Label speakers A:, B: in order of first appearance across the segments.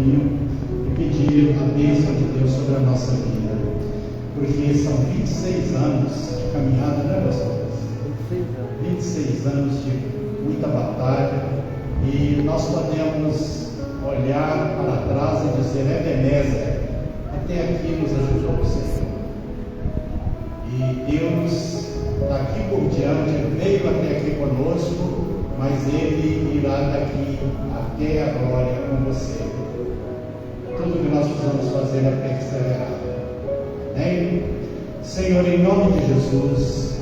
A: testemunho e pedir a bênção de Deus sobre a nossa vida, porque são 26 anos de caminhada, né, pastor? 26 anos de muita batalha, e nós podemos olhar para trás e dizer: Ebenezer, até aqui nos ajudou o Senhor. E Deus, daqui por diante, veio até aqui conosco, mas Ele irá daqui até a glória com você. Tudo que nós precisamos fazer é perseverar. Amém? Senhor, em nome de Jesus,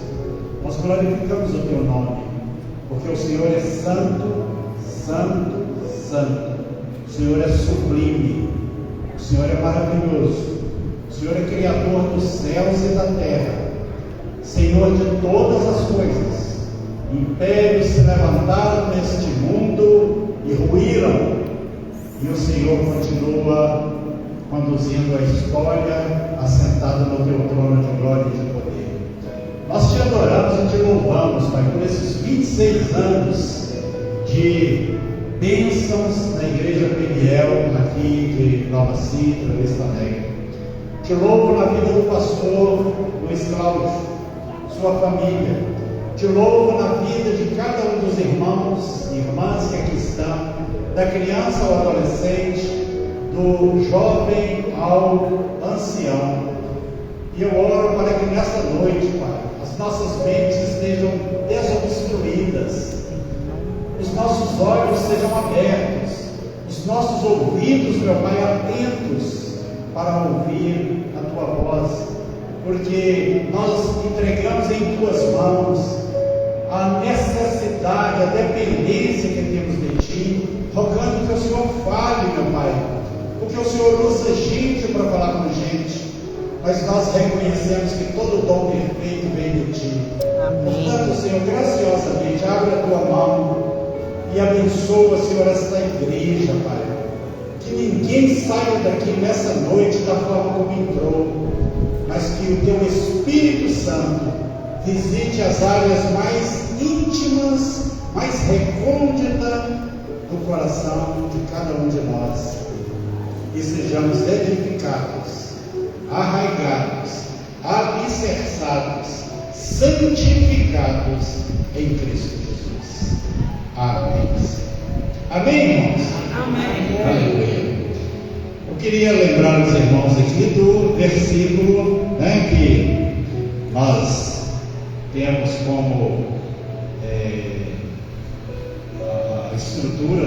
A: nós glorificamos o Teu nome, porque o Senhor é santo, santo, santo. O Senhor é sublime, o Senhor é maravilhoso, o Senhor é Criador dos céus e da terra, Senhor de todas as coisas. Impérios se levantaram neste mundo e ruíram, e o Senhor continua conduzindo a história, assentado no Teu trono de glória e de poder. Nós Te adoramos e Te louvamos, Pai, por esses 26 anos de bênçãos na Igreja Peniel, aqui de Nova Citra, Vista Alegre. Te louvo na vida do pastor Luiz Cláudio, sua família. Te louvo na vida de cada um dos irmãos e irmãs que aqui estão, da criança ao adolescente, do jovem ao ancião. E eu oro para que nessa noite, Pai, as nossas mentes estejam desobstruídas, os nossos olhos sejam abertos, os nossos ouvidos, meu Pai, atentos para ouvir a Tua voz, porque nós entregamos em Tuas mãos a necessidade, a dependência que temos de Ti, rogando que o Senhor fale, meu Pai, porque o Senhor usa gente para falar com gente, mas nós reconhecemos que todo dom perfeito vem de Ti. Amém. Portanto, Senhor, graciosamente, abre a Tua mão e abençoa, Senhor, esta igreja, Pai. Que ninguém saia daqui nessa noite da forma como entrou, mas que o Teu Espírito Santo visite as áreas mais íntimas, mais recônditas do coração de cada um de nós, e sejamos edificados, arraigados, alicerçados, santificados em Cristo Jesus. Amém. Amém, irmãos?
B: Amém.
A: Aleluia. Eu queria lembrar os irmãos aqui do versículo, que nós temos como a estrutura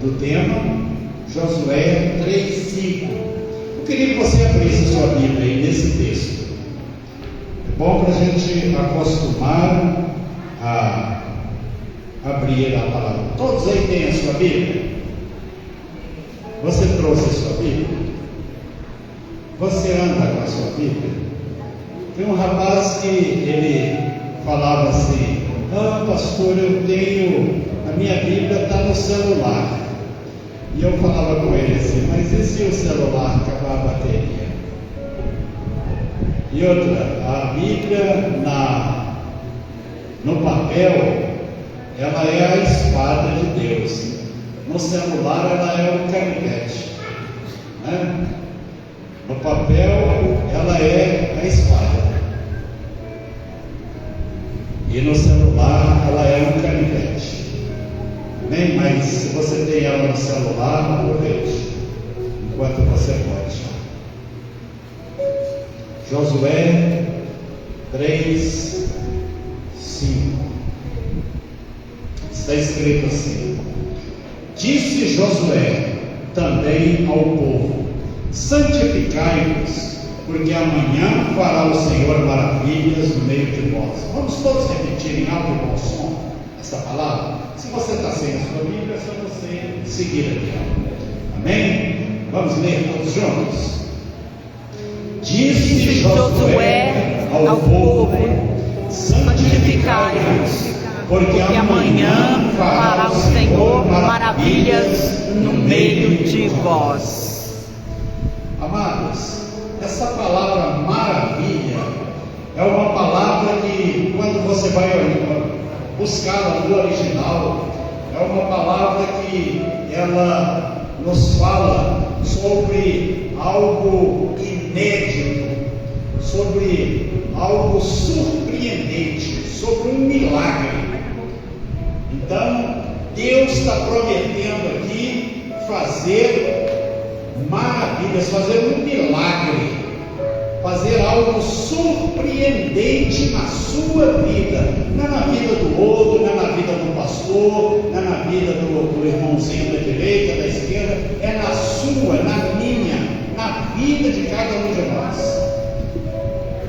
A: do tema, Josué 3:5. Eu queria que você abrisse a sua Bíblia aí nesse texto. É bom para a gente acostumar a abrir a palavra. Todos aí têm a sua Bíblia? Você trouxe a sua Bíblia? Você anda com a sua Bíblia? Tem um rapaz que ele falava assim: pastor, eu tenho, a minha Bíblia está no celular. E eu falava com ele assim: mas e se o celular acabar a bateria? E outra, a Bíblia no papel, ela é a espada de Deus. No celular ela é um canivete, né? No papel ela é a espada, e no celular ela é um canivete. Amém? Mas se você tem ela no celular, aproveite enquanto você pode. Josué 3:5 está escrito assim: disse Josué também ao povo: santificai-vos, porque amanhã fará o Senhor maravilhas no meio de vós. Vamos todos repetir em alto e bom som essa palavra? Se você está sem a sua Bíblia, é só você seguir aqui. Amém? Vamos ler todos juntos. Disse Josué ao povo: santificai-vos, porque amanhã fará o Senhor maravilhas no meio de vós. Amados, essa palavra maravilha é uma palavra que, quando você vai buscá-la no original, é uma palavra que ela nos fala sobre algo inédito, sobre algo surpreendente, sobre um milagre. Então, Deus está prometendo aqui fazer maravilhas, fazer um milagre, fazer algo surpreendente na sua vida, não na vida do outro, não na vida do pastor, não na vida do irmãozinho da direita, da esquerda, é na sua, na minha, na vida de cada um de nós.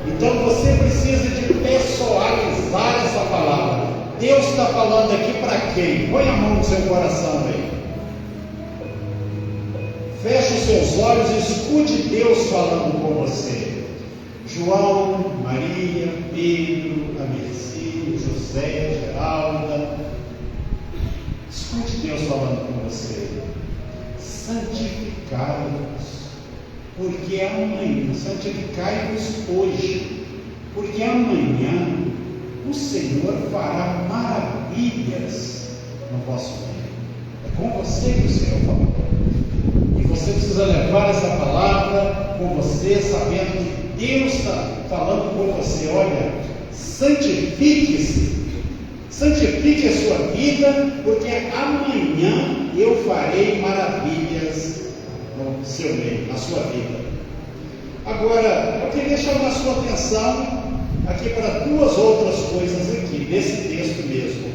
A: Então você precisa de pessoalizar essa palavra. Deus está falando aqui para quem? Põe a mão no seu coração aí. Feche os seus olhos e escute Deus falando com você. João, Maria, Pedro, Amerci, José, Geralda. Escute Deus falando com você. Santificai-vos, porque amanhã, santificai-vos hoje, porque amanhã o Senhor fará maravilhas no vosso meio. É com você que o Senhor falou. E você precisa levar essa palavra com você, sabendo que Deus está falando com você. Olha, santifique-se, santifique a sua vida, porque amanhã eu farei maravilhas no seu meio, na sua vida. Agora, eu queria chamar a sua atenção aqui para duas outras coisas aqui, nesse texto mesmo.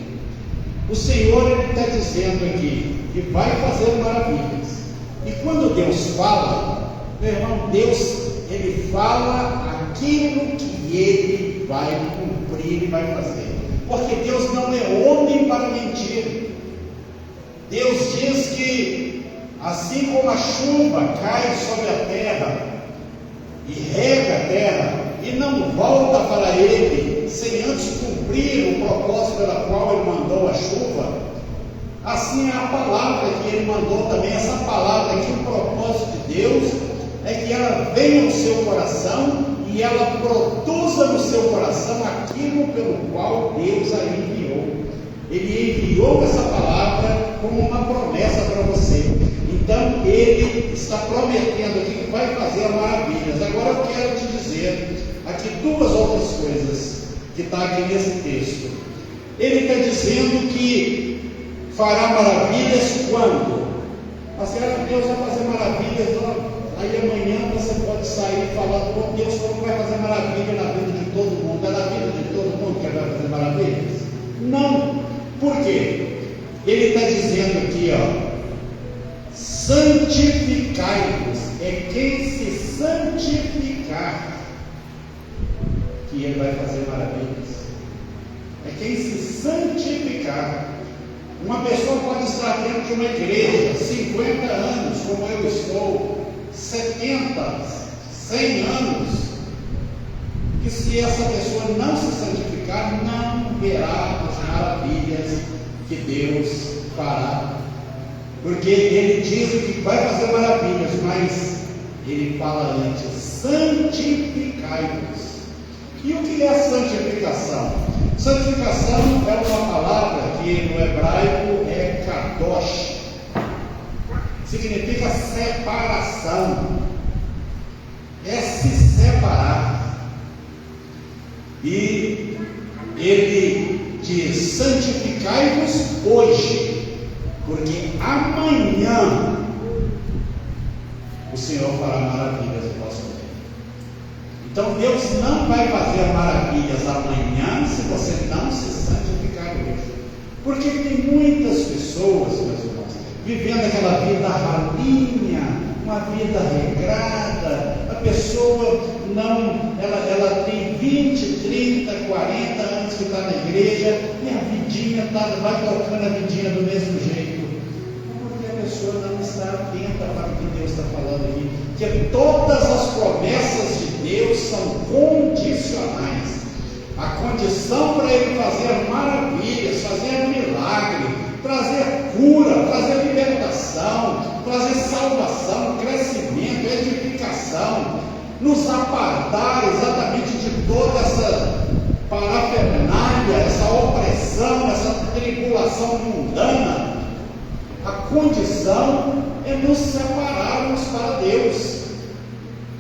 A: O Senhor está dizendo aqui que vai fazer maravilhas. E quando Deus fala, meu irmão, Deus, Ele fala aquilo que Ele vai cumprir e vai fazer. Porque Deus não é homem para mentir. Deus diz que assim como a chuva cai sobre a terra e rega a terra e não volta para Ele sem antes cumprir o propósito pela qual Ele mandou a chuva, assim é a palavra que Ele mandou também. Essa palavra aqui, o propósito de Deus é que ela venha no seu coração e ela produza no seu coração aquilo pelo qual Deus a enviou. Ele enviou essa palavra como uma promessa para você. Então Ele está prometendo aqui que vai fazer maravilhas. Agora eu quero te dizer aqui duas outras coisas que está aqui nesse texto. Ele está dizendo que fará maravilhas quando? A senhora, Deus vai fazer maravilhas, aí amanhã você pode sair falando, oh, Deus como vai fazer maravilha na vida de todo mundo? É na vida de todo mundo que Ele vai fazer maravilhas? Não. Por quê? Ele está dizendo aqui, ó, santificai-vos, é quem se santificar que Ele vai fazer maravilhas. É quem se santificar. Uma pessoa pode estar dentro de uma igreja 50 anos, como eu estou, 70, 100 anos, que se essa pessoa não se santificar, não verá as maravilhas que Deus fará. Porque Ele diz que vai fazer maravilhas, mas Ele fala antes, santificai-vos. E o que é santificação? Santificação é uma palavra que no hebraico é kadosh, significa separação, é se separar. E ele diz: santificai-vos hoje, porque amanhã o Senhor fará maravilhas no vosso meio. Então Deus não vai fazer maravilhas amanhã se você não se santificar hoje. Porque tem muitas pessoas, meus irmãos, vivendo aquela vida ralinha, uma vida regrada. A pessoa não, ela tem 20, 30, 40 anos que está na igreja e a vidinha vai tocando a vidinha do mesmo jeito. Porque a pessoa não está atenta para o que Deus está falando aqui. Que todas as promessas de Deus são condicionais. A condição para Ele fazer maravilhas, fazer milagre, trazer cura, trazer libertação, trazer salvação, crescimento, edificação, nos apartar exatamente de toda essa parafernália, essa opressão, essa tribulação mundana. A condição é nos separarmos para Deus.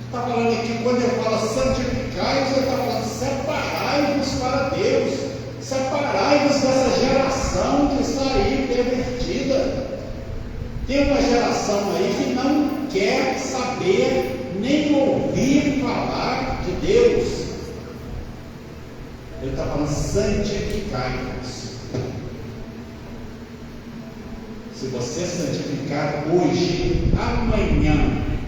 A: Está falando aqui, quando ele fala santificai-vos, ele está falando separai-vos para Deus. Separai-vos dessa geração que está aí pervertida. Tem uma geração aí que não quer saber nem ouvir falar de Deus. Ele está falando santificai-vos. Se você santificar hoje, amanhã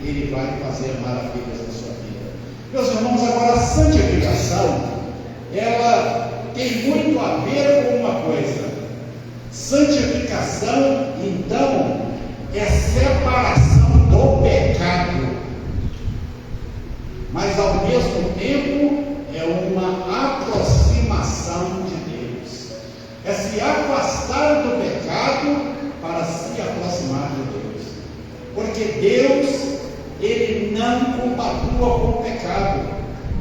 A: Ele vai fazer maravilhas na sua vida. Meus irmãos, agora a santificação, ela tem muito a ver com uma coisa. Santificação, então, é separação do pecado, mas ao mesmo tempo é uma aproximação de Deus. É se afastar do pecado para se aproximar de Deus. Porque Deus, Ele não compactua com o pecado.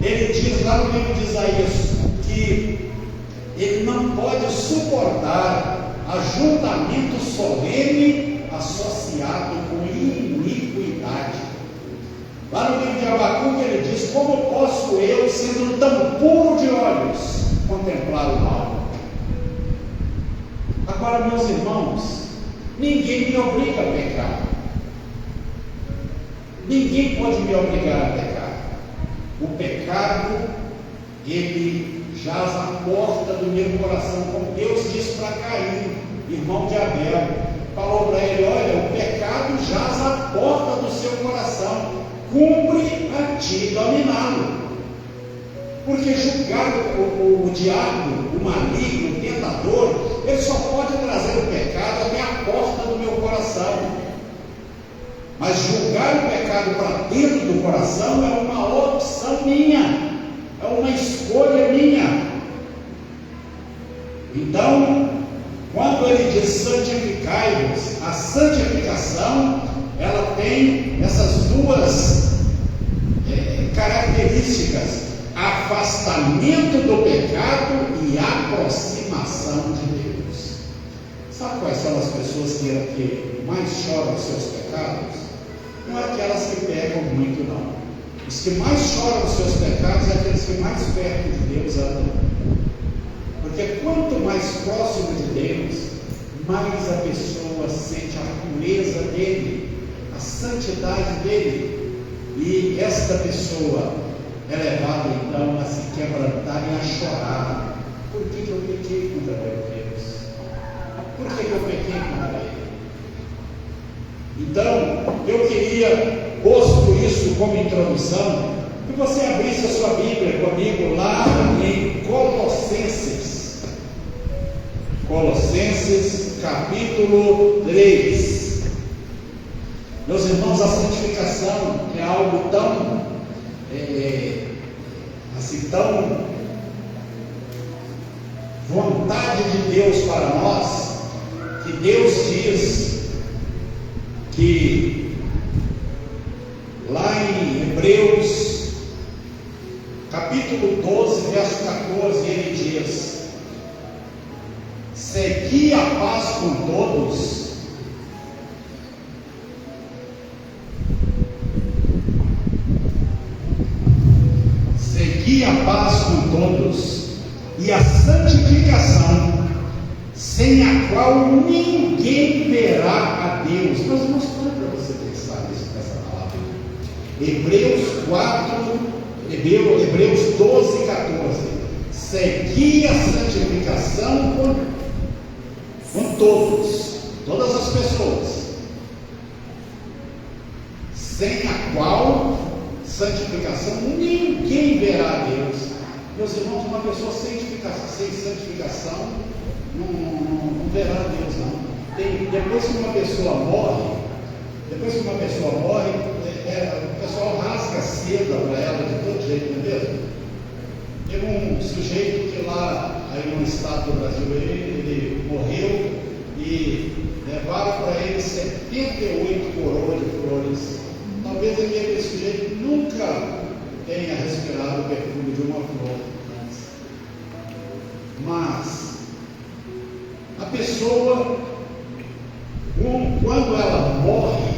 A: Ele diz lá no livro de Isaías que Ele não pode suportar ajuntamento solene associado com iniquidade. Lá no livro de Abacuque ele diz: como posso eu, sendo tão puro de olhos, contemplar o mal? Agora, meus irmãos, ninguém me obriga a pecar. Ninguém pode me obrigar a pecar. O pecado, ele jaz à porta do meu coração, como Deus disse para Caim, irmão de Abel. Falou para ele: olha, o pecado jaz à porta do seu coração, cumpre a ti dominá-lo. Porque julgar o diabo, o maligno, o tentador, ele só pode trazer o pecado até a porta do meu coração. Mas julgar o pecado para dentro do coração é uma opção minha, é uma escolha minha. Então, quando ele diz santificai-vos, a santificação, ela tem essas duas características: afastamento do pecado e aproximação de Deus. Sabe quais são as pessoas que mais choram os seus pecados? Não é aquelas que pecam muito, não. Os que mais choram os seus pecados é aqueles que mais perto de Deus andam. Porque quanto mais próximo de Deus, mais a pessoa sente a pureza dele, a santidade dele. E esta pessoa é levada então a se quebrantar e a chorar. Por que eu pequei contra meu Deus? Por que eu pequei contra ele? Então, eu queria, posto isso como introdução, que você abrisse a sua Bíblia comigo lá em Colossenses. Colossenses capítulo 3. Meus irmãos, a santificação é algo tão tão vontade de Deus para nós, que Deus diz que lá em Hebreus capítulo 12, verso 14, ele diz: segui a paz com todos, segui a paz com todos e a santificação, sem a qual ninguém verá a Deus. Mas mostrando para você pensar nessa palavra. Hebreus 12, 14. Segui a santificação com todos, todas as pessoas, sem a qual santificação ninguém verá a Deus. Meus irmãos, uma pessoa sem santificação não verá a Deus, não. Depois que uma pessoa morre, o pessoal rasga a seda para ela de todo jeito, não é mesmo? Teve um sujeito que lá, aí no estado do Brasil, ele morreu e levaram para ele 78 coroas de flores. Talvez aquele sujeito nunca tenha respirado o perfume de uma flor antes. Mas a pessoa, quando ela morre,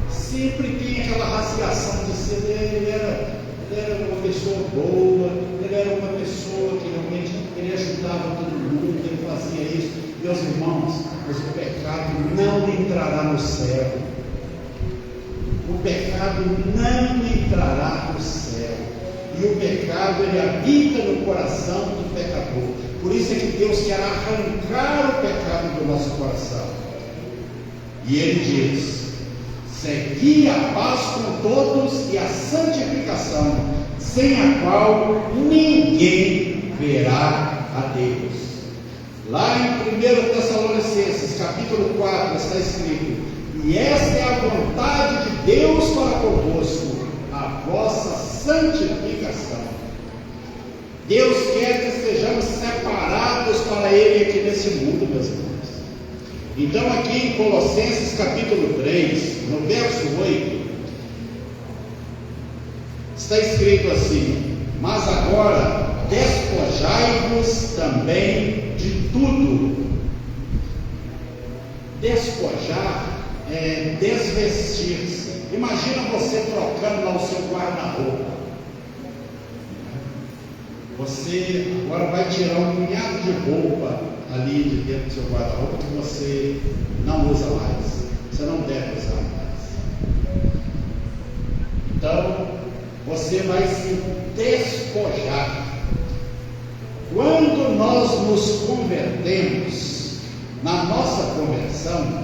A: sempre tem aquela rasgação de ser ele era uma pessoa boa, ele era uma pessoa que realmente ele ajudava todo mundo, ele fazia isso. Meus irmãos, mas o pecado não entrará no céu. O pecado não entrará no céu. E o pecado, ele habita no coração do pecador. Por isso é que Deus quer arrancar o pecado do nosso coração. E ele diz: segui a paz com todos e a santificação, sem a qual ninguém verá a Deus. Lá em 1 Tessalonicenses, capítulo 4, está escrito: e esta é a vontade de Deus para convosco, a vossa santificação. Deus quer que sejamos separados para Ele aqui nesse mundo, meus irmãos. Então aqui em Colossenses capítulo 3, no verso 8, está escrito assim: mas agora despojai-vos também de tudo. Despojar é desvestir-se. Imagina você trocando lá o seu guarda-roupa. Você agora vai tirar um punhado de roupa ali de dentro do seu guarda-roupa que você não usa mais. Você não deve usar mais. Então, você vai se despojar. Quando nós nos convertemos, na nossa conversão,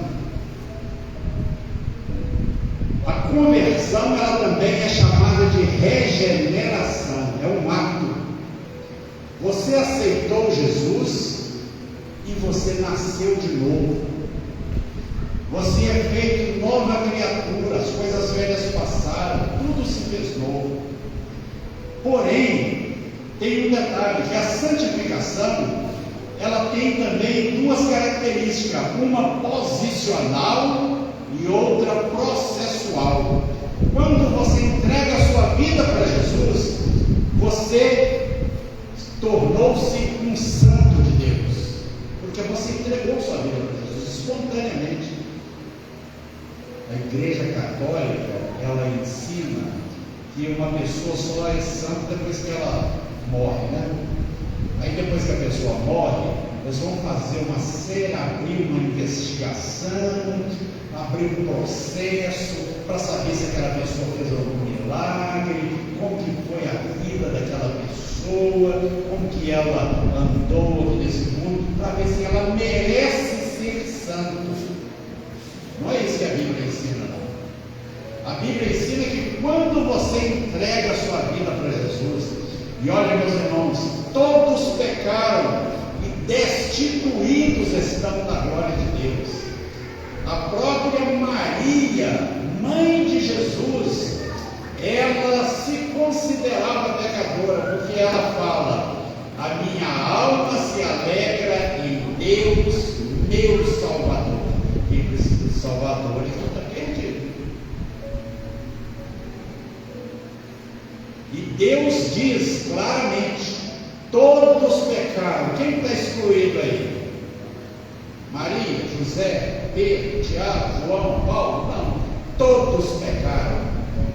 A: a conversão ela também é chamada de regeneração, é um ato. Você aceitou Jesus e você nasceu de novo. Você é feito nova criatura, as coisas velhas passaram, tudo se fez novo. Porém, tem um detalhe, que a santificação, ela tem também duas características, uma posicional e outra processual. Quando você entrega a sua vida para Jesus, você tornou-se um santo de Deus, porque você entregou sua vida para Jesus espontaneamente. A Igreja Católica, ela ensina que uma pessoa só é santa depois que ela morre, né? Aí depois que a pessoa morre, eles vão fazer abrir uma investigação, abrir um processo para saber se aquela pessoa fez algum milagre, como que foi a vida daquela pessoa, como que ela andou nesse mundo, para ver se ela merece ser santo. Não é isso que a Bíblia ensina, não. A Bíblia ensina que quando você entrega a sua vida para Jesus, e olha, meus irmãos, todos pecaram e destituídos estão da glória de Deus. A própria Maria, mãe de Jesus, ela se considerava pecadora, porque ela fala: a minha alma se alegra em Deus, meu Salvador. Quem precisa de Salvador, ele está perdido. E Deus diz claramente: todos pecaram. Quem está excluído aí? Maria, José, Pedro, Tiago, João, Paulo? Não. Todos pecaram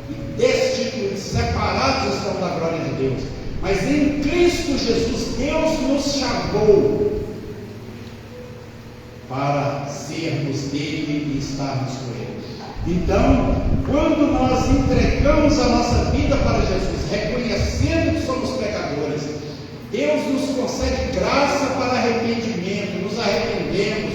A: e destituídos, separados estão da glória de Deus. Mas em Cristo Jesus, Deus nos chamou para sermos dele e estarmos com ele. Então, quando nós entregamos a nossa vida para Jesus, reconhecendo que somos pecadores, Deus nos concede graça para arrependimento, nos arrependemos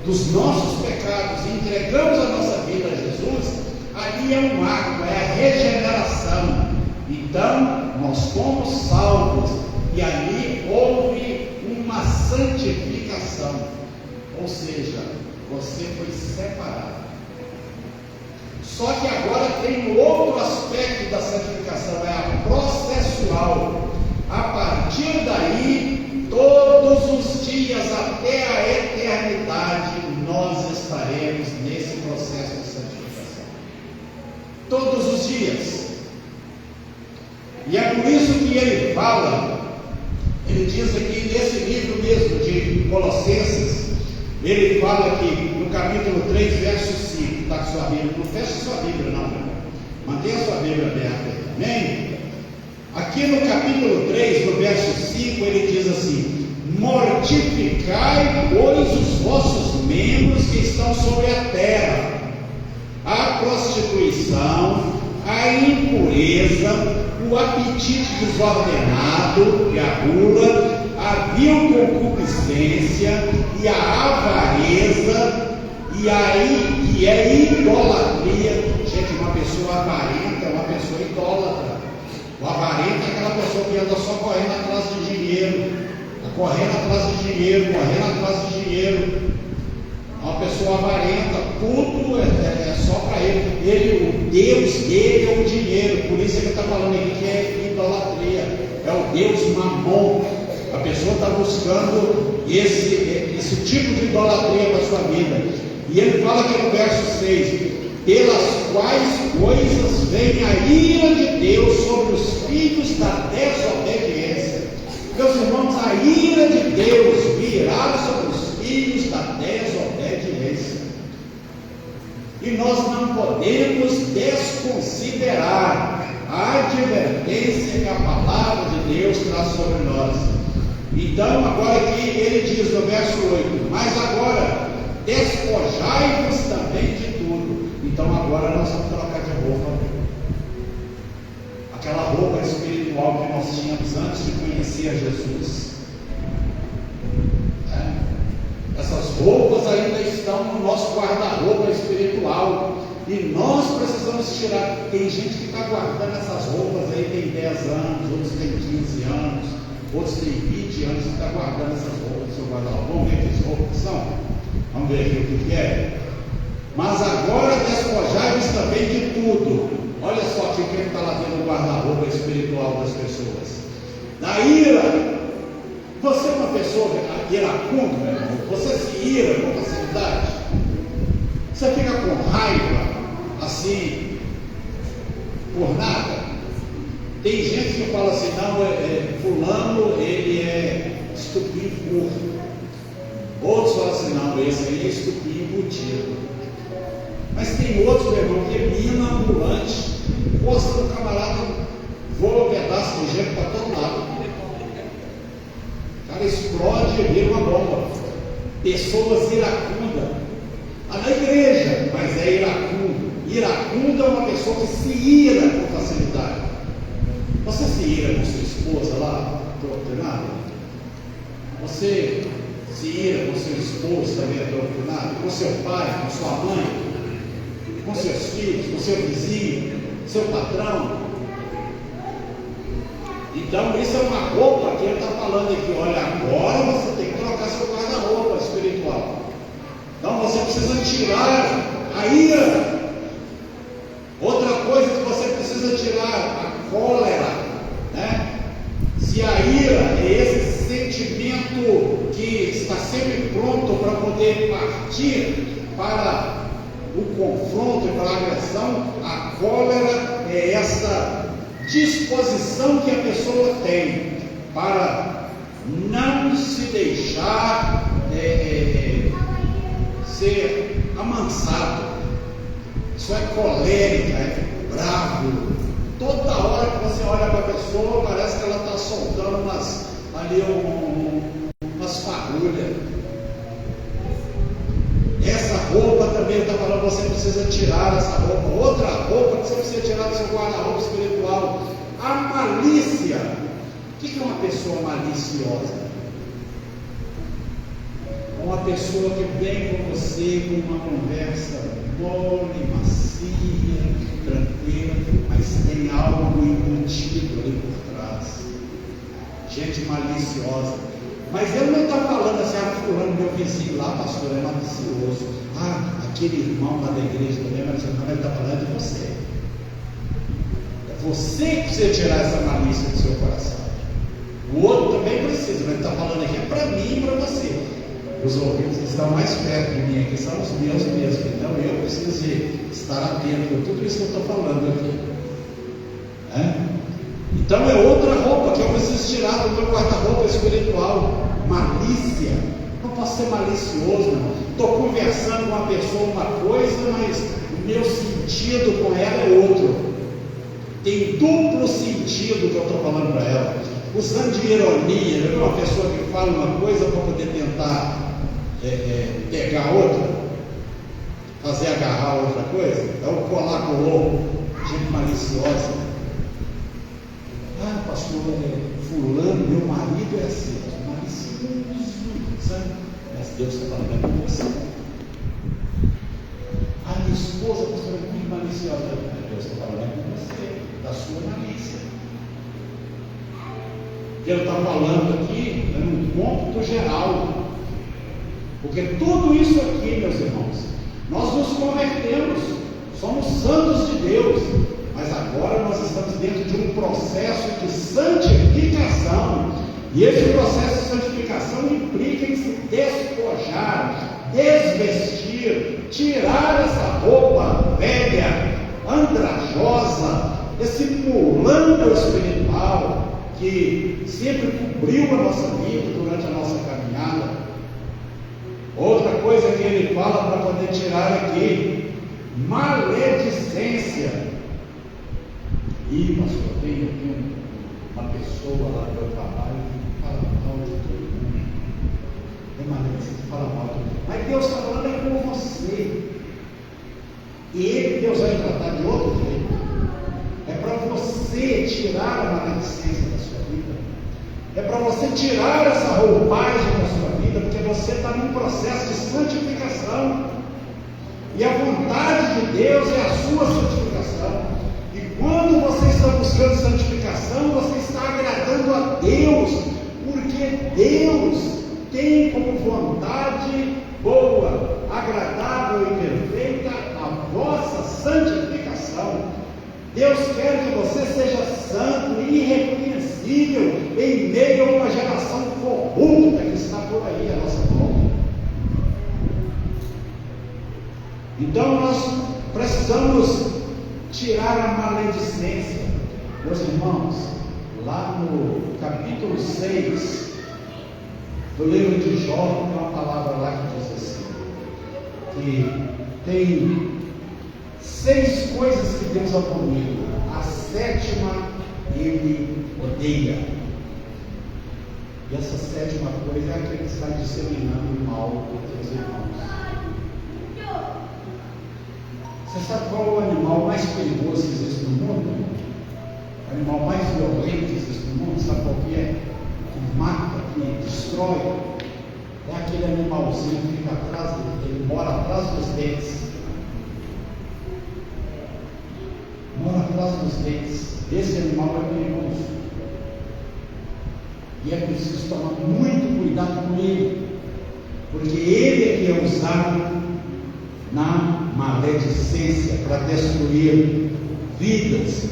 A: dos nossos pecados e entregamos a nossa vida a Jesus. Ali é um ato, é a regeneração. Então, nós fomos salvos e ali houve uma santificação, ou seja, você foi separado. Só que agora tem um outro aspecto da santificação, é a processual. A partir daí, todos os dias até a eternidade, nós estaremos nesse processo de santificação. Todos os dias. E é por isso que ele fala, ele diz aqui nesse livro mesmo de Colossenses, Ele fala aqui no capítulo 3, verso 5, está com sua Bíblia, não fecha sua Bíblia não, meu irmão. Mantenha sua Bíblia aberta aí, amém? Aqui no capítulo 3, no verso 5, ele diz assim: mortificai, pois, os vossos membros que estão sobre a terra, a prostituição, a impureza, o apetite desordenado e a gula, a vil concupiscência e a avareza e a idolatria. Gente, uma pessoa avarenta é uma pessoa idólatra. O avarento é aquela pessoa que anda só correndo atrás de dinheiro, correndo atrás de dinheiro. Uma pessoa avarenta, tudo é só para ele. O Deus dele é o dinheiro. Por isso ele está falando aqui que é idolatria, é o Deus Mamon. A pessoa está buscando esse tipo de idolatria para a sua vida. E ele fala aqui no verso 6: pelas quais coisas vem a ira de Deus sobre os filhos da desobediência. Meus irmãos, a ira de Deus virá sobre os filhos da desobediência. E nós não podemos desconsiderar a advertência que a palavra de Deus traz sobre nós. Então, agora aqui ele diz no verso 8: mas agora despojai-vos também de tudo. Então agora nós vamos trocar de roupa. Aquela roupa espiritual que nós tínhamos antes de conhecer a Jesus. Essas roupas ainda estão no nosso guarda-roupa espiritual. E nós precisamos tirar. Tem gente que está guardando essas roupas aí, tem 10 anos, outros têm 15 anos, outros têm 20 anos, que está guardando essas roupas no seu guarda-roupa. Vamos ver que roupas são? Vamos ver aqui o que é. Mas agora despojai-vos também de tudo. Olha só aqui o que ele está lá dentro do guarda-roupa espiritual das pessoas. Da ira. Você é uma pessoa iracunda, meu irmão? Você se ira com facilidade? Você fica com raiva, assim, por nada? Tem gente que fala assim: não, fulano, ele é estupim curto. Outros falam assim: não, esse aí é estupim embutido. Mas tem outros, meu irmão, que é mina ambulante, posta no camarada, voa um pedaço de gente para todo lado. O cara explode e vira uma bomba. Pessoas iracundas. Na igreja, mas é iracundo. Iracundo é uma pessoa que se ira com facilidade. Você se ira com sua esposa lá, doutrinada? Você se ira com seu esposo também, doutrinado? Com seu pai, com sua mãe, com seus filhos, com seu vizinho, seu patrão? Então isso é uma roupa que ele está falando aqui. Olha, agora você tem que trocar seu guarda-roupa espiritual. Então você precisa tirar a ira. Outra coisa que você precisa tirar, a cólera, né? Se a ira é esse sentimento que está sempre pronto para poder partir para o confronto e para a agressão, a cólera é essa disposição que a pessoa tem para não se deixar ser amansado. Isso é colérica, é bravo. Toda hora que você olha para a pessoa, parece que ela está soltando umas fagulhas. Essa roupa também está falando, você precisa tirar essa roupa. Outra roupa que você precisa tirar do seu guarda-roupa espiritual: a malícia. O que é uma pessoa maliciosa? Uma pessoa que vem com você com uma conversa mole, macia, tranquila, mas tem algo embutido ali por trás. Gente maliciosa. Mas ele não está falando assim: fulano, meu vizinho lá, pastor, é malicioso. Aquele irmão lá da igreja também é malicioso. Não, ele está falando de você. É você que precisa tirar essa malícia do seu coração. O outro também precisa, mas ele está falando aqui para mim e para você. Os ouvintes que estão mais perto de mim aqui são os meus mesmos. Então eu preciso estar atento a tudo isso que eu estou falando aqui. Então é outra roupa que eu preciso tirar do meu guarda-roupa espiritual: malícia. Não posso ser malicioso, irmão. Estou conversando com uma pessoa uma coisa, mas o meu sentido com ela é outro. Tem duplo sentido que eu estou falando para ela. Usando de ironia, viu? Uma pessoa que fala uma coisa para poder tentar pegar outra, fazer agarrar outra coisa. Então, colar, colou, gente maliciosa. Ah, pastor, fulano, meu marido é assim, malicioso, sabe? Mas Deus está falando com você. A minha esposa, pastor, é muito maliciosa. Deus está falando com você, da sua malícia. Ele está falando aqui num ponto geral. Porque tudo isso aqui, meus irmãos, nós nos convertemos, somos santos de Deus, mas agora nós estamos dentro de um processo de santificação, e esse processo de santificação implica em se despojar, desvestir, tirar essa roupa velha, andrajosa, esse mulambo espiritual que sempre cobriu a nossa vida durante a nossa caminhada. Outra coisa que ele fala para poder tirar aqui: maledicência. E pastor, tem uma pessoa lá do meu trabalho que fala mal de todo mundo. É maledicência, fala mal de todo mundo. Mas Deus está falando é com você. E ele, Deus vai tratar de outro jeito. É para você tirar a maledicência da sua vida. É para você tirar essa roupagem da sua vida, porque você está num processo de santificação. E a vontade de Deus é a sua santificação. E quando você está buscando santificação, você está agradando a Deus, porque Deus tem como vontade boa, agradável e perfeita a vossa santificação. Deus quer que você seja santo e irrepreensível em meio a uma geração corrupta que está por aí à nossa volta. Então nós precisamos tirar a maledicência. Meus irmãos, lá no capítulo 6 do livro de Jó, tem uma palavra lá que diz assim, que tem 6 coisas que Deus abomina, a 7ª ele odeia. E essa 7ª coisa é aquele que está disseminando o mal entre os irmãos. Você sabe qual é o animal mais perigoso que existe no mundo? O animal mais violento que existe no mundo, sabe qual que é? Que mata, que destrói. É aquele animalzinho que fica atrás, ele mora atrás dos dentes. Mora atrás dos dentes. Esse animal é perigoso. E é preciso tomar muito cuidado com ele, porque ele é que é usado na maledicência para destruir vidas.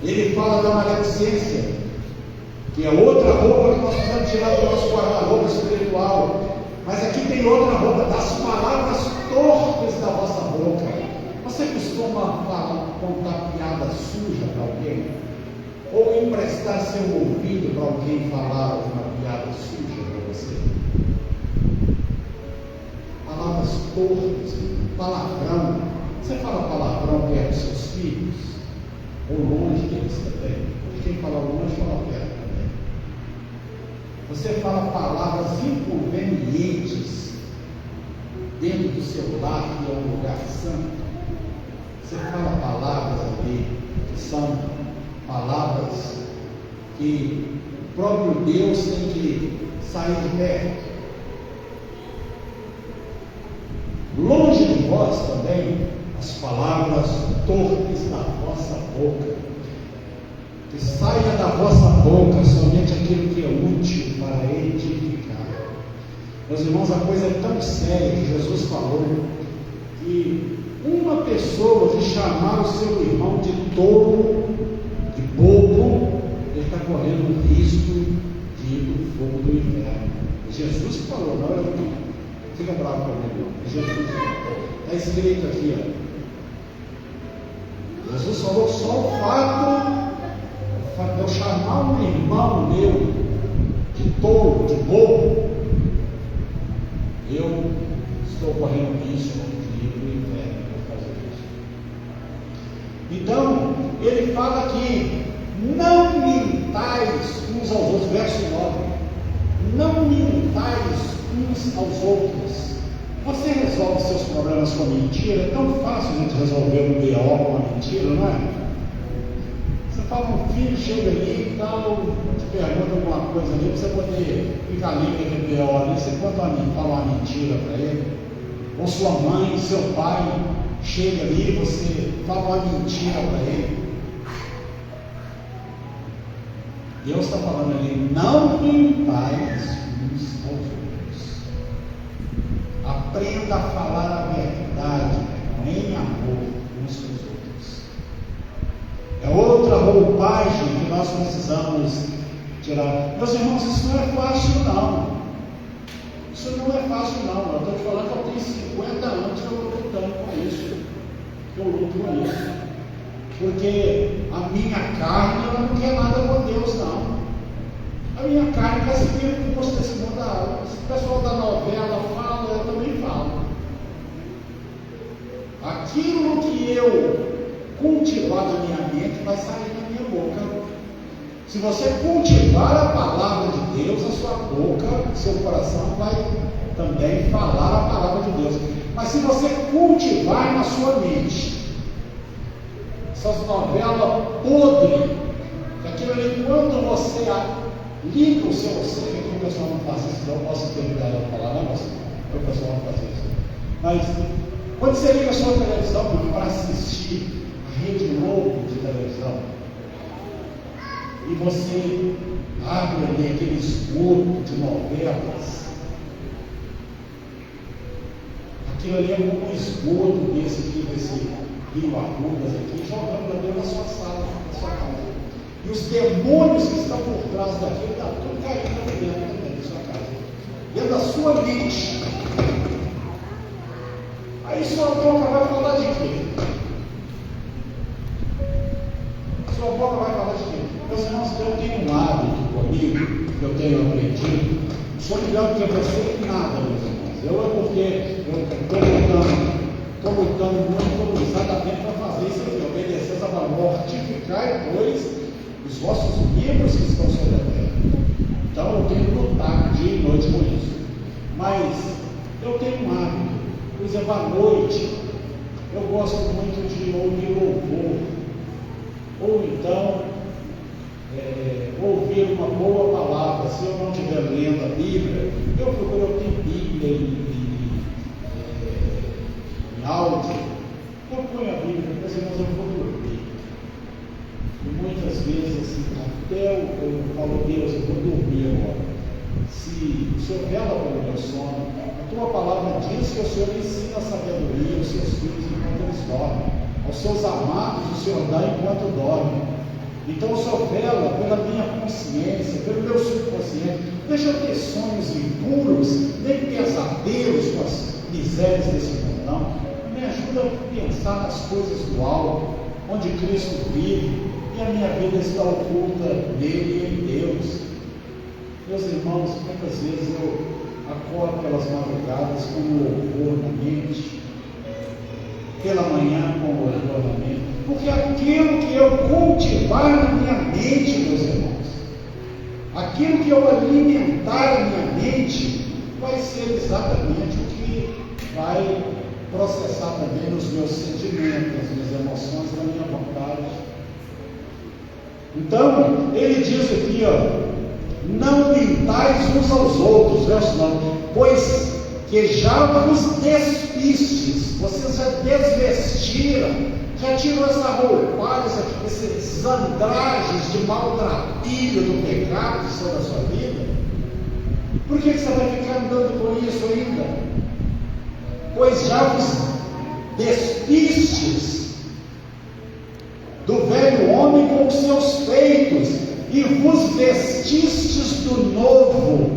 A: Ele fala da maledicência, que é outra roupa que nós precisamos tirar do nosso guarda-roupa espiritual. Mas aqui tem outra roupa, das palavras torpes da vossa boca. Você costuma contar piada suja para alguém? Ou emprestar seu ouvido para alguém falar uma piada suja para você? Palavras torpes, palavrão. Você fala palavrão perto dos seus filhos? Ou longe deles também? Porque quem fala longe fala perto também. Você fala palavras inconvenientes dentro do seu lar, que é um lugar santo. Você fala palavras ali que são palavras que o próprio Deus tem que sair de perto. Longe de vós também as palavras torpes da vossa boca. Que saia da vossa boca somente aquilo que é útil para edificar. Meus irmãos, a coisa é tão séria que Jesus falou que uma pessoa de chamar o seu irmão de tolo, de bobo, ele está correndo o risco de ir para o fogo do inferno. Jesus falou, não, eu não. Fica bravo comigo, não. Jesus está escrito aqui, ó. Jesus falou só o fato de eu chamar um irmão meu de tolo, de bobo, Eu estou correndo risco de ir para o inferno por causa disso. Então, ele fala aqui: não mintais uns aos outros, verso 9, não mintais uns aos outros. Você resolve seus problemas com mentira? É tão fácil a gente resolver um BO com uma mentira, não é? Você fala, um filho chega ali e tal, te pergunta alguma coisa ali, para você poder ficar livre daquele BO ali, você fala uma mentira para ele. Ou sua mãe, seu pai chega ali e você fala uma mentira para ele. Deus está falando ali: não mintais uns aos outros. Aprenda a falar a verdade, em amor uns com os outros. É outra roupagem que nós precisamos tirar. Meus irmãos, isso não é fácil não. Isso não é fácil não. Eu estou te falando que eu tenho 50 anos que eu estou lutando com isso. Eu luto com isso. Porque a minha carne, ela não quer nada com Deus não. A minha carne quer seguir o curso desse mundo da alma. Se o pessoal da novela fala, eu também falo. Aquilo que eu cultivar na minha mente vai sair na minha boca. Se você cultivar a palavra de Deus, a sua boca, seu coração vai também falar a palavra de Deus. Mas se você cultivar na sua mente essas novelas podres, aquilo ali, quando você liga o seu ser, que o pessoal não faz isso, eu posso ter lugar de falar, não, mas o pessoal não faz isso. Mas quando você liga a sua televisão para assistir a Rede Globo de televisão, e você abre ali aquele esgoto de novelas, aquilo ali é um esgoto desse Rio Arrudas aqui, jogando dentro da sua sala, da sua casa. E os demônios que estão por trás daquilo, está tudo caindo dentro da sua casa, dentro da sua mente. Aí sua boca vai falar de quê? Sua boca vai falar de quê? Meus irmãos, eu tenho um hábito comigo, que eu tenho aprendido. Não sou ligado que eu pensei em nada, meus irmãos. Eu é porque eu estou lutando muito exatamente para fazer isso aqui, obedecer essa palavra, mortificar, pois, os vossos membros que estão sobre a terra. Então eu tenho que lutar dia e noite com isso. Mas eu tenho um hábito, por exemplo, à noite, eu gosto muito de ouvir louvor, ou então ouvir uma boa palavra. Se eu não estiver lendo a Bíblia, eu procuro ter Bíblia em áudio. Eu ponho a Bíblia, mas eu vou dormir. E muitas vezes, assim, até eu falo, Deus, eu vou dormir agora. Se o Senhor vela pelo meu sono, a tua palavra diz que o Senhor ensina a sabedoria aos seus filhos enquanto eles dormem. Aos seus amados o Senhor dá enquanto dorme. Então o Senhor vela pela minha consciência, pelo meu subconsciente. Deixa eu ter sonhos impuros, nem pesadelos com as misérias desse mundo, não. Me ajuda a pensar nas coisas do alto, onde Cristo vive, e a minha vida está oculta nele e em Deus. Meus irmãos, quantas vezes eu acordo pelas madrugadas com o louvor na mente, pela manhã com o louvor na mente, porque aquilo que eu cultivar na minha mente, meus irmãos, aquilo que eu alimentar na minha mente, vai ser exatamente o que vai processar também nos meus sentimentos, nas minhas emoções, na minha vontade. Então, ele diz aqui, não mintais uns aos outros, verso 9, pois que já vos despistes, vocês já desvestiram, já tirou essa roupagem, esses andrajes de maltrapilho do pecado sobre a sua vida. Por que você vai ficar andando com isso ainda? Pois já vos despistes do velho homem com os seus feitos, e vos vestistes do novo,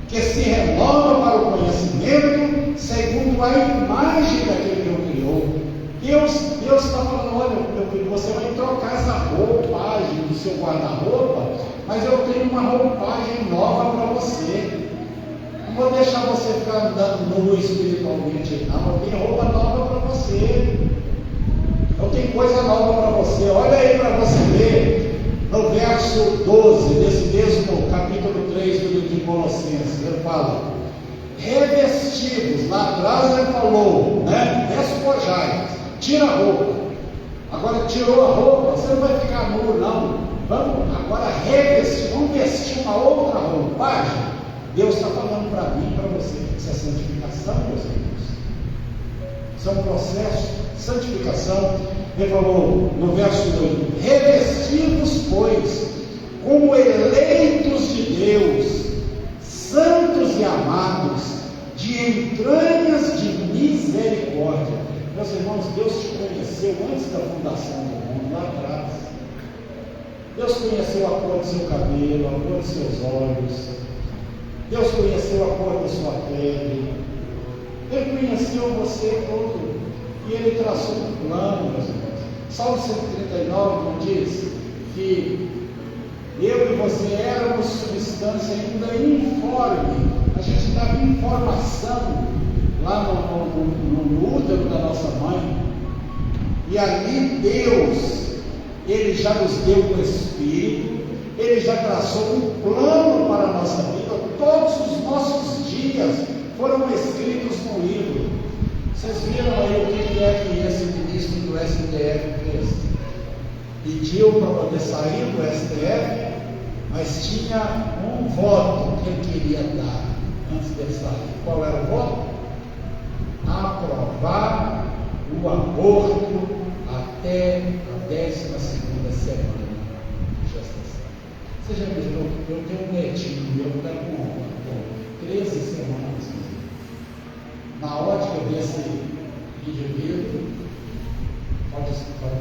A: que se renova para o conhecimento, segundo a imagem daquele que o criou. Deus está falando, olha, meu filho, você vai trocar essa roupagem do seu guarda-roupa, mas eu tenho uma roupagem nova para você. Não vou deixar você ficar andando nu espiritualmente, não. Eu tenho roupa nova para você. Eu tenho coisa nova para você. Olha aí para você ver no verso 12 desse mesmo capítulo 3 do livro de Colossenses. Ele fala: revestidos. Lá atrás ele falou, né? Despojai, tira a roupa. Agora tirou a roupa, você não vai ficar nu, não. Vamos agora revestir, vamos vestir uma outra roupagem. Deus está falando para mim e para você. Isso é santificação, meus amigos. Isso é um processo de santificação. Ele falou no verso 8: revestivos, pois, como eleitos de Deus, santos e amados, de entranhas de misericórdia. Meus irmãos, Deus te conheceu antes da fundação do mundo, lá atrás. Deus conheceu a cor do seu cabelo, a cor dos seus olhos. Deus conheceu a cor da sua pele. Ele conheceu você todo. E Ele traçou um plano, meus irmãos. Salmo 139 diz que eu e você éramos substância ainda informe. A gente dava informação lá no útero da nossa mãe. E ali Deus, Ele já nos deu o Espírito. Ele já traçou um plano para a nossa vida. Todos os nossos dias foram escritos no livro. Vocês viram aí o que é que esse ministro do STF fez? Pediu para poder sair do STF, mas tinha um voto que ele queria dar antes de sair. Qual era o voto? Aprovar o aborto até a 12ª semana. Você já viu? Eu tenho um netinho, eu está com 13 semanas. Na ótica desse indivíduo, pode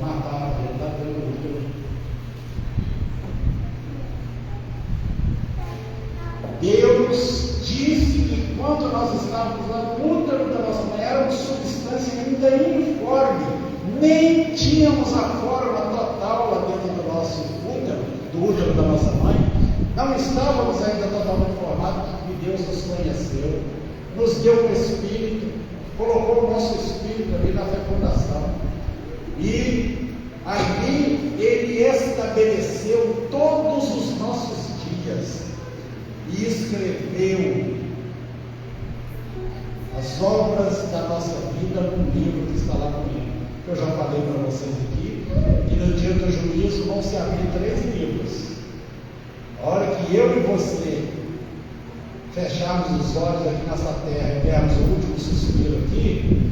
A: matar, ele está dando útero. Deus disse que quando nós estávamos lá no útero da nossa mãe, éramos substância ainda informe, nem tínhamos a forma total lá dentro do nosso útero, do útero da nossa mãe, não estávamos ainda totalmente formados, e Deus nos conheceu, nos deu o Espírito, colocou o nosso Espírito ali na fecundação, e ali Ele estabeleceu todos os nossos dias, e escreveu as obras da nossa vida num livro que está lá comigo, que eu já falei para vocês aqui, que no dia do juízo vão se abrir 3 livros. A hora que eu e você fecharmos os olhos aqui nessa terra e dermos o último suspiro aqui,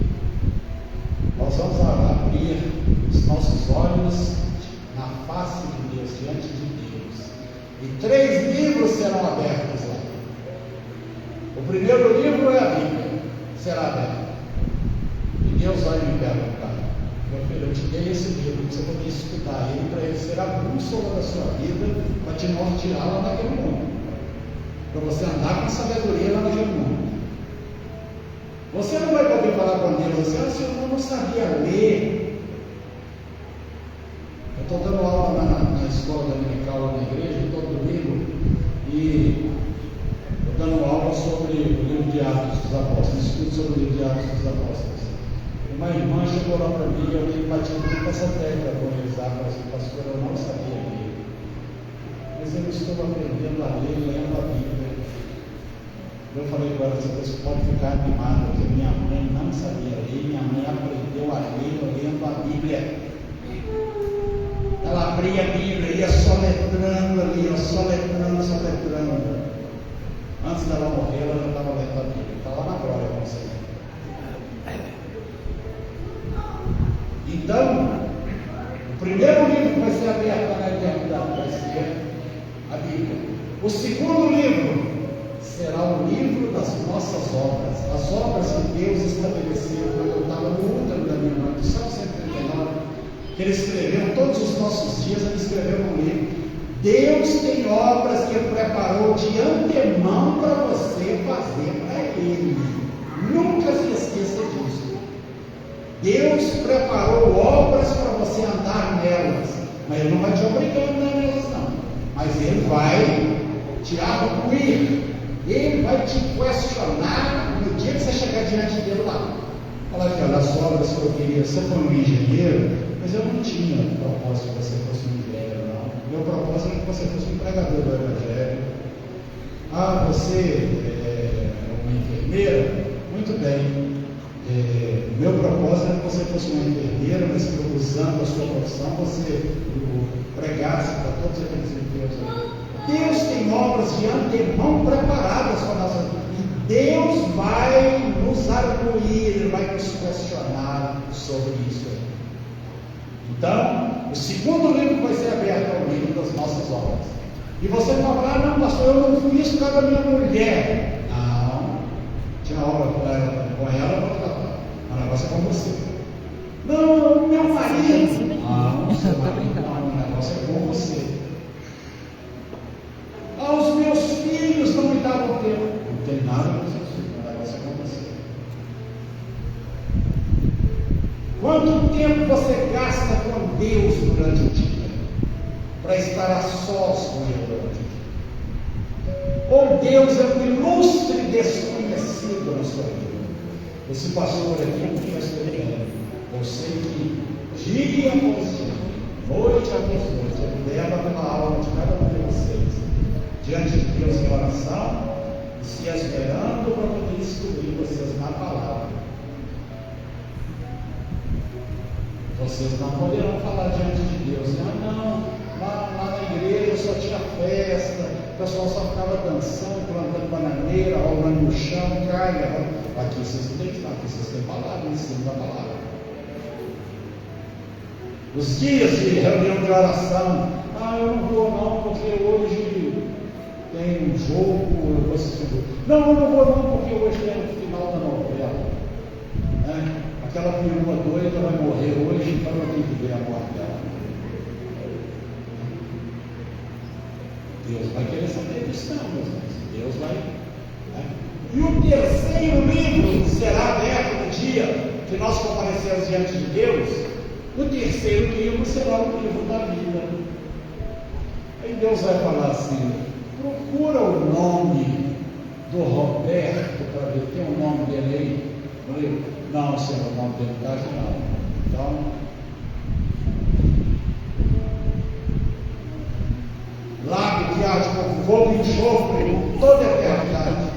A: nós vamos abrir os nossos olhos na face de Deus, diante de Deus, e 3 livros serão abertos lá. O primeiro livro é a Bíblia, será aberto, e Deus vai me perguntar: meu filho, eu te dei esse livro para você poder estudar ele, para ele ser a bússola da sua vida, para te nortear lá naquele mundo, para você andar com sabedoria lá naquele mundo. Você não vai poder falar com Deus assim: eu não sabia ler. Eu estou dando aula na escola dominical, lá na igreja, todo domingo, e estou dando aula sobre o livro de Atos dos Apóstolos, estudo sobre o livro de Atos dos Apóstolos. Uma irmã chegou lá para mim, eu tenho batido muito essa tecla com eles lá, falou assim: pastor, eu não sabia ler, mas eu estou aprendendo a ler, lendo a Bíblia. Eu falei para ela: você pode ficar animado, porque minha mãe não sabia ler, minha mãe aprendeu a ler lendo a Bíblia. Ela abria a Bíblia, ia soletrando ali, soletrando. Antes dela morrer, ela já estava lendo a Bíblia, está lá na glória com você. Então, o primeiro livro que vai ser aberto na eternidade vai ser a Bíblia. O segundo livro será o livro das nossas obras, as obras que Deus estabeleceu quando eu estava no útero da minha mãe, do Salmo 139, que Ele escreveu todos os nossos dias. Ele escreveu no livro. Deus tem obras que Ele preparou de antemão para você fazer para Ele. Nunca se esqueça disso. Deus preparou obras para você andar nelas, mas Ele não vai te obrigar a andar nelas, não. Mas Ele vai te arguir Ele vai te questionar no dia que você chegar diante dele lá. Falar que olha, as obras que eu queria, você foi um engenheiro, mas eu não tinha propósito que você fosse um engenheiro, não. Meu propósito era que você fosse um pregador do Evangelho. Ah, você é uma enfermeira? Muito bem. Meu propósito era que você fosse uma enfermeira, mas que usando a sua profissão você pregasse para todos aqueles enfermos. Deus tem obras de antemão preparadas para nós. E Deus vai nos arguir, Ele vai nos questionar sobre isso. Então, o segundo livro que vai ser aberto é o livro das nossas obras. E você vai falar, não, pastor, eu não fiz por causa da minha mulher. Não, tinha obra com ela, eu vou tratar. O negócio é com você. Não, meu marido. Não, seu marido não, o negócio é com você. Os meus filhos não me davam tempo. Não tem nada com seus filhos, o negócio é com você. Quanto tempo você gasta com Deus durante o dia? Para estar a sós com Ele durante o dia? Ou Deus é um ilustre desconhecido na sua vida? Esse pastor aqui é um testemunho. Eu sei que dia após dia, noite após noite, ele leva pela alma de cada um de vocês diante de Deus em oração, se esperando para poder instruir vocês na palavra. Vocês não poderão falar diante de Deus, não, lá na igreja só tinha festa, o pessoal só ficava dançando, plantando bananeira, rolando no chão, calha. Aqui vocês não têm que estar, aqui vocês têm palavra, ensino da palavra. Os dias de reunião de oração, eu não vou não, porque hoje tem um jogo, eu vou assistir um jogo. Não, eu não vou não, porque hoje é o final da novela. Aquela perua doida vai morrer hoje, então eu tenho que ver a morte dela. Deus vai querer saber disso não, meus irmãos. Deus vai. E o terceiro livro será aberto no dia que nós comparecermos diante de Deus. O terceiro livro será o livro da vida. Aí Deus vai falar assim: procura o nome do Roberto para ver, tem o nome dele aí? Não, senhor, o nome dele está não. Então, lago que arde com fogo e enxofre toda a eternidade.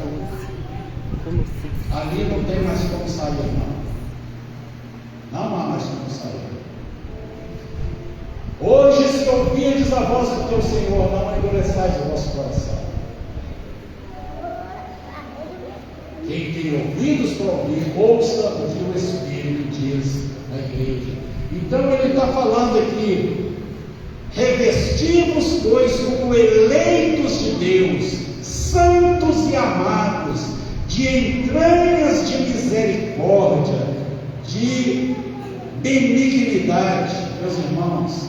A: Ali não tem mais como sair, não. Não há mais como sair. Hoje, se ouvirdes a voz do teu Senhor, não endureçais o vosso coração. Quem tem ouvidos para ouvir, ouça o que o Espírito diz à igreja. Então ele está falando aqui: revestimos, pois, como eleitos de Deus, santos e amados, de entranhas de misericórdia, de benignidade. Meus irmãos,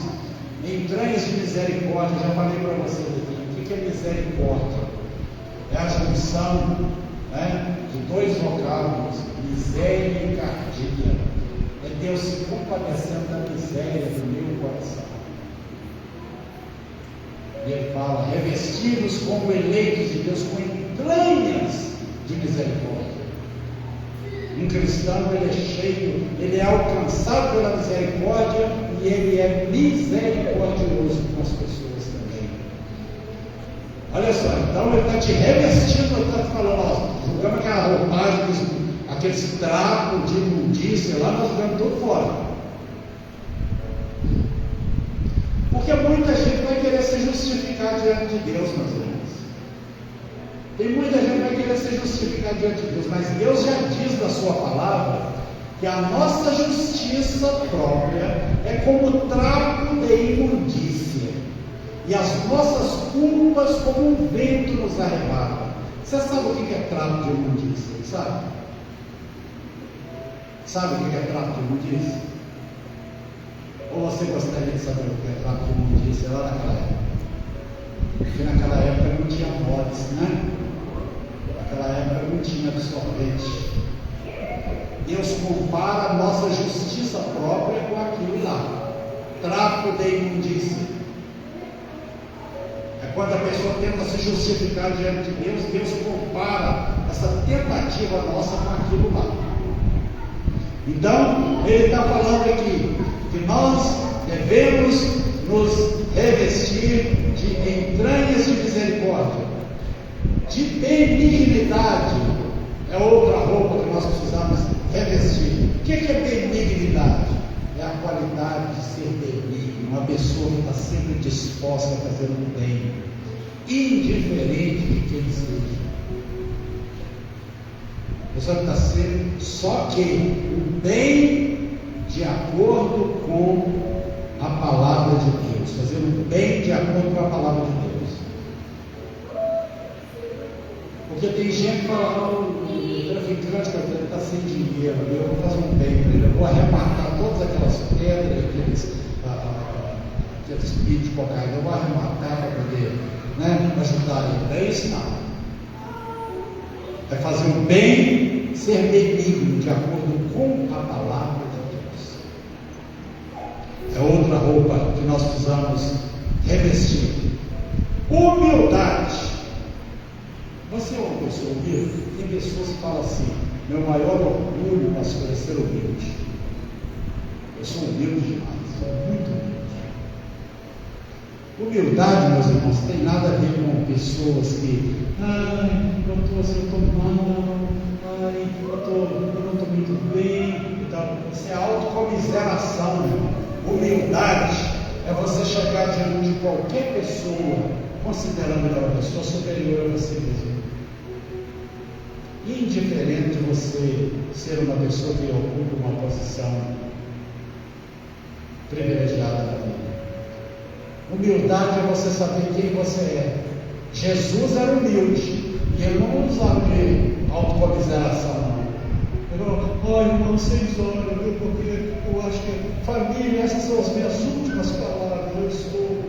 A: entranhas de misericórdia, já falei para vocês aqui, o que é misericórdia? É a junção de dois vocábulos, miséria e cardia. É Deus se compadecendo da miséria do meu coração. E ele fala: revestidos como eleitos de Deus, com entranhas de misericórdia. Um cristão, ele é cheio, ele é alcançado pela misericórdia e ele é misericordioso com as pessoas também. Olha só, então ele está te revestindo, ele está te falando, jogamos aquela roupagem, aqueles trapos de imundícia lá, nós jogamos tudo fora. Porque muita gente vai querer se justificar diante de Deus, meus irmãos. Tem muita gente que vai querer se justificar diante de Deus, mas Deus já diz na sua palavra que a nossa justiça própria é como trapo de imundícia, e as nossas culpas como um vento nos arrebata. Você sabe o que é trapo de imundícia? Sabe o que é trapo de imundícia? Ou você gostaria de saber o que é trapo de imundícia lá naquela época? Porque naquela época não tinha mods, né? Naquela época não tinha absorvente. Deus compara a nossa justiça própria com aquilo lá. Trapo de imundícia. É quando a pessoa tenta se justificar diante de Deus, Deus compara essa tentativa nossa com aquilo lá. Então, ele está falando aqui que nós devemos nos revestir de entranhas de misericórdia, de benignidade. É outra roupa que nós precisamos revestir. O que é benignidade? É a qualidade de ser benigno, uma pessoa que está sempre disposta a fazer o bem, indiferente de quem seja. A pessoa que está sempre, só que o bem de acordo com a palavra de Deus, fazer o bem de acordo com a palavra de Deus. Porque tem gente que fala, o traficante está sem dinheiro, eu vou fazer um bem para ele, eu vou arrematar todas aquelas pedras, aqueles picos de cocaína, eu vou arrematar para poder, ajudar ele. Não é isso não. É fazer o bem, ser benigno de acordo com a palavra de Deus. É outra roupa que nós precisamos revestir. Humildade. Você é uma pessoa humilde? Tem pessoas que falam assim: meu maior orgulho, pastor, é ser humilde. Eu sou humilde demais, sou muito humilde. Humildade, meus irmãos, tem nada a ver com pessoas que, eu estou mal, eu não estou muito bem. Então, isso é autocomiseração, irmão. Humildade é você chegar diante de qualquer pessoa, considerando aquela pessoa superior a você mesmo. Indiferente de você ser uma pessoa que ocupa uma posição privilegiada na vida. Humildade é você saber quem você é. Jesus era humilde e ele não usava de autocomiseração, não. Ele falou: irmão, 6 horas, porque eu acho que família, essas são as minhas últimas palavras, eu estou.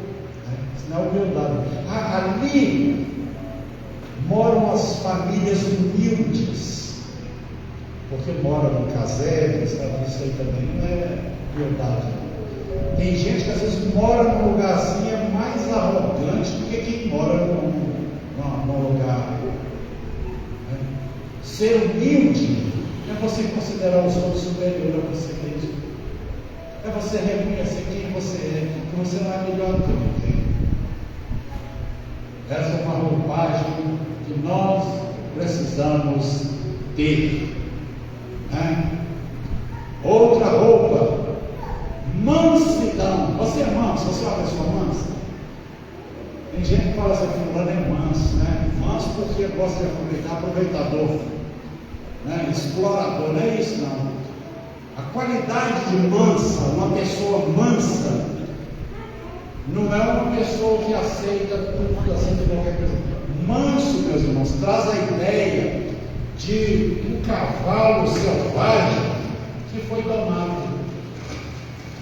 A: Isso não é humildade. Ali moram as famílias humildes, porque moram no casebre, sabe? Isso aí também não é humildade. Tem gente que às vezes mora num lugar assim, é mais arrogante do que quem mora num lugar. Ser humilde é você considerar os outros superior a você mesmo. É você reconhecer quem você é, que você não é melhor do que ninguém. Essa é uma roupagem que nós precisamos ter. Outra roupa, mansidão. Você é manso? Você é uma pessoa mansa? Tem gente que fala assim: fulano é manso, manso porque gosta de aproveitar, aproveitador, explorador. Não é isso não. A qualidade de mansa, uma pessoa mansa, não é uma pessoa que aceita tudo, aceita qualquer coisa. Manso, meus irmãos, traz a ideia de um cavalo selvagem que foi domado.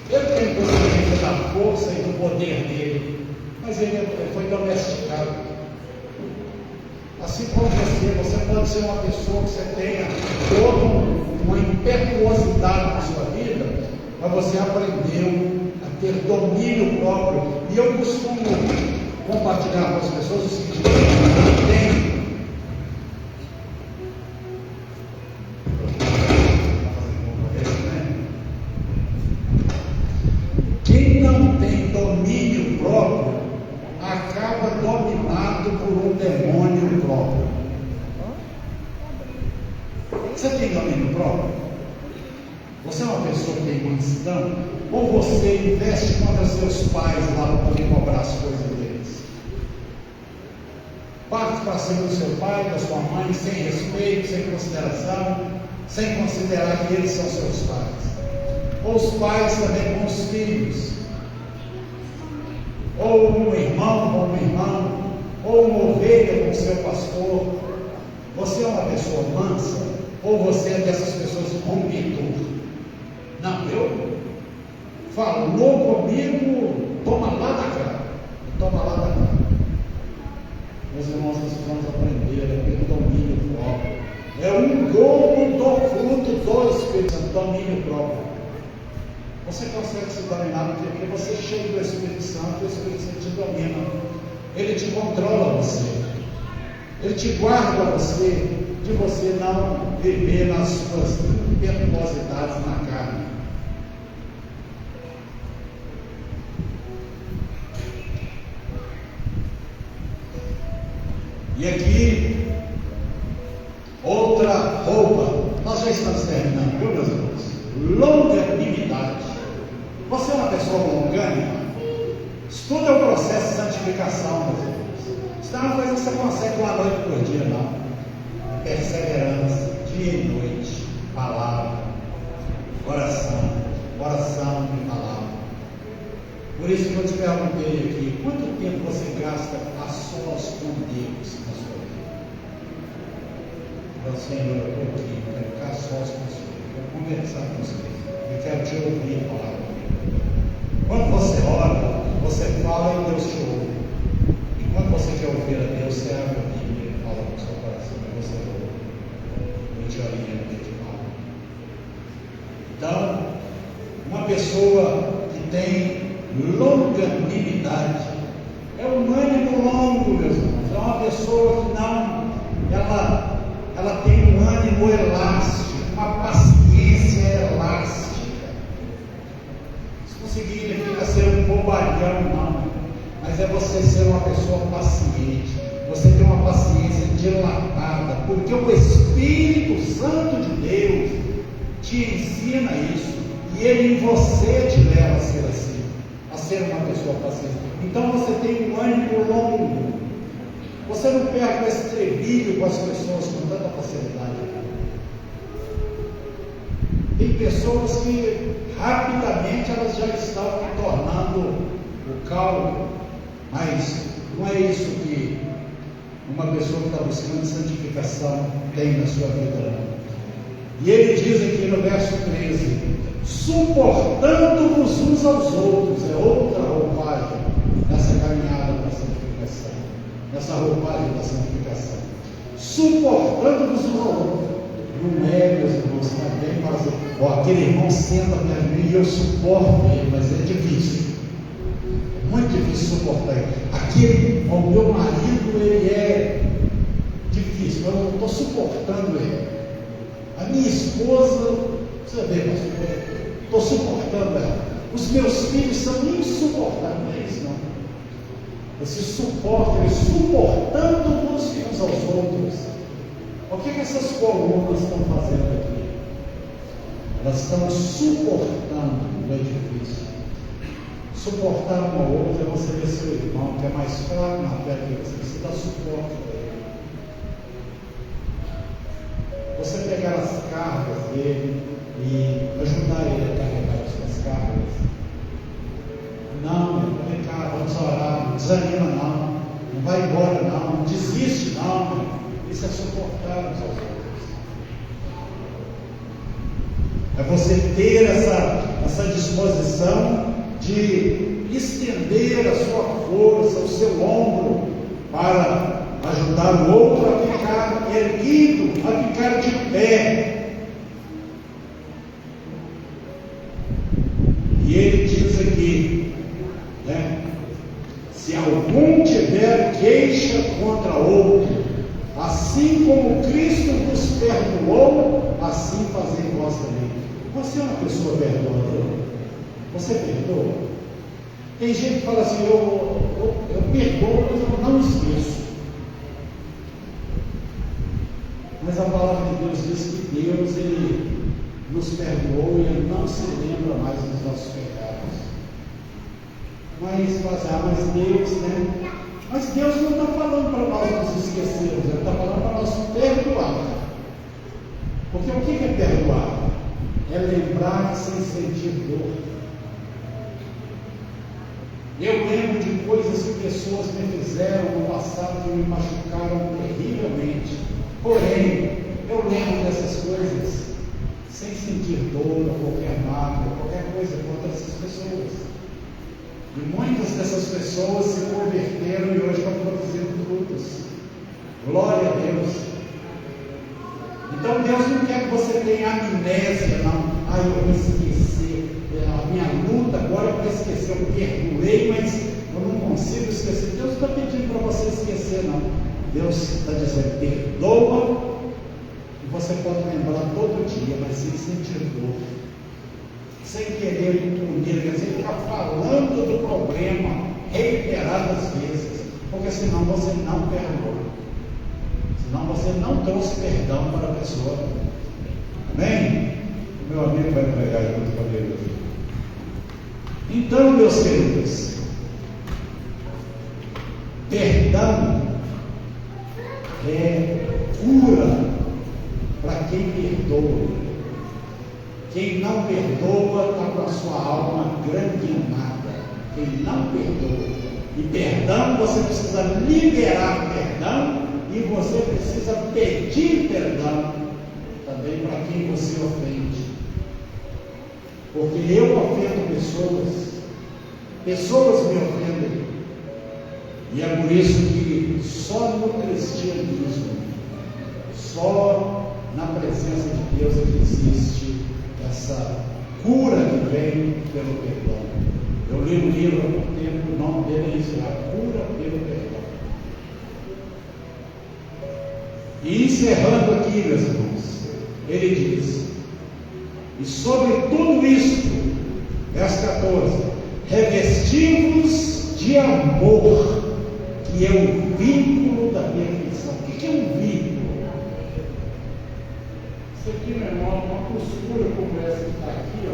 A: Ele tem consciência da força e do poder dele, mas ele foi domesticado. Assim como você pode ser uma pessoa que você tenha toda uma impetuosidade na sua vida, mas você aprendeu a ter domínio próprio. E eu costumo compartilhar com as pessoas o seguinte: quem não tem domínio próprio acaba dominado por um demônio próprio. Você tem domínio próprio? Você é uma pessoa que tem mansidão? Ou você investe contra seus pais lá para poder cobrar as coisas deles? Parte para cima do seu pai, da sua mãe, sem respeito, sem consideração, sem considerar que eles são seus pais. Ou os pais também com os filhos. Ou um irmão com um irmão, ou uma ovelha com o seu pastor. Você é uma pessoa mansa? Ou você é dessas pessoas rompidoras? Não, eu falou comigo, toma lá da cara. Toma lá da cara. Meus irmãos, nós precisamos aprender a ter domínio próprio. É um dom do fruto do Espírito Santo, domínio próprio. Você consegue se dominar porque você é cheio do Espírito Santo, e o Espírito Santo te domina. Ele te controla você. Ele te guarda você, de você não viver nas suas impetuosidades na carne. E aqui, outra roupa. Nós já estamos terminando, viu, meus irmãos? Longanimidade. Você é uma pessoa longânima? Estuda o processo de santificação, meus irmãos. Isso não é uma coisa que você consegue uma noite por dia, não. Perseverança, dia e noite, palavra, oração e palavra. Por isso que eu te perguntei aqui, quanto tempo você gasta a sós com Deus na sua vida? Fala, Senhor, eu estou aqui, eu quero ficar a sós com o Senhor, eu quero conversar com o Senhor, eu quero te ouvir falar comigo. Quando você ora, você fala e Deus te ouve. E quando você quer ouvir a Deus, você abre a Bíblia e fala com o seu coração e você ouve. Eu te oriento, eu te falo. Então, uma pessoa que tem longanimidade é um ânimo longo, meus irmãos. É uma pessoa que não, ela tem um ânimo elástico, uma paciência elástica. Isso não significa ser um bobalhão, não, mas é você ser uma pessoa paciente, você ter uma paciência dilatada, porque o Espírito Santo de Deus te ensina isso, e ele em você te leva a ser assim, a ser uma pessoa paciente. Então você tem um ânimo longo, você não perde o estribilho com as pessoas com tanta facilidade. Tem pessoas que rapidamente elas já estão tornando o calmo, mas não é isso que uma pessoa que está buscando santificação tem na sua vida, não. E ele diz aqui no verso 13: suportando-vos uns aos outros. É outra roupagem nessa caminhada da santificação, nessa roupagem da santificação. Suportando-vos uns aos outros. Não é, meus irmãos, também fazer, aquele irmão senta perto de mim e eu suporto ele, mas é difícil. Muito difícil suportar ele. O meu marido, ele é difícil, eu não estou suportando ele. A minha esposa, você vê, pastor, estou suportando ela. Os meus filhos são insuportáveis, não é isso não. Esse suporte, eles suportando-nos uns aos outros. O que essas colunas estão fazendo aqui? Elas estão suportando o edifício. Suportar um ao outro é você ver seu irmão que é mais fraco na fé que você dá suporte a ele. Você pegar as cargas dele e ajudar ele a carregar as suas cargas. Não, vem cá, vamos orar, não desanima não vai embora não desiste não, isso é suportar uns aos outros. É você ter essa disposição de estender a sua força, o seu ombro, para ajudar o outro a ficar erguido, a ficar de pé. E ele diz aqui, né? Se algum tiver queixa contra outro, assim como Cristo nos perdoou, assim fazei vós também. Você é uma pessoa perdoadora? Você perdoa? Tem gente que fala assim, eu perdoo, mas eu não esqueço. Mas a palavra de Deus diz que Deus, ele nos perdoou e ele não se lembra mais dos nossos pecados. Mas Deus, né? Mas Deus não está falando para nós nos esquecermos, ele está falando para nós perdoar. Porque o que é perdoar? É lembrar sem sentir dor. Eu lembro de coisas que pessoas me fizeram no passado que me machucaram terrivelmente. Porém, eu lembro dessas coisas sem sentir dor, qualquer mágoa, qualquer coisa contra essas pessoas. E muitas dessas pessoas se converteram e hoje estão produzindo frutos. Glória a Deus. Então Deus não quer que você tenha amnésia, não. Eu vou esquecer. A minha luta agora é para esquecer. Eu perdoei, mas eu não consigo esquecer. Deus está pedindo esquecer, não. Deus está dizendo, perdoa, e você pode lembrar todo dia, mas sem sentir dor, sem querer punir, quer dizer, ficar falando do problema reiteradas vezes, porque senão você não perdoa, senão você não trouxe perdão para a pessoa. Amém? O meu amigo vai pregar junto comigo aqui. Então, meus queridos, perdão é cura para quem perdoa. Quem não perdoa está com a sua alma granguinada. Quem não perdoa. E perdão, você precisa liberar perdão e você precisa pedir perdão também para quem você ofende. Porque eu ofendo pessoas me ofendem. E é por isso que só no cristianismo, só na presença de Deus é que existe essa cura que vem pelo perdão. Eu li um livro há pouco tempo, o nome dele é isso, A Cura pelo Perdão. E encerrando aqui, meus irmãos, ele diz, e sobre tudo isto, verso 14, revestivos de amor, que é o vínculo da perfeição. O que é um vínculo? Isso aqui, meu irmão, uma costura como essa que está aqui, ó.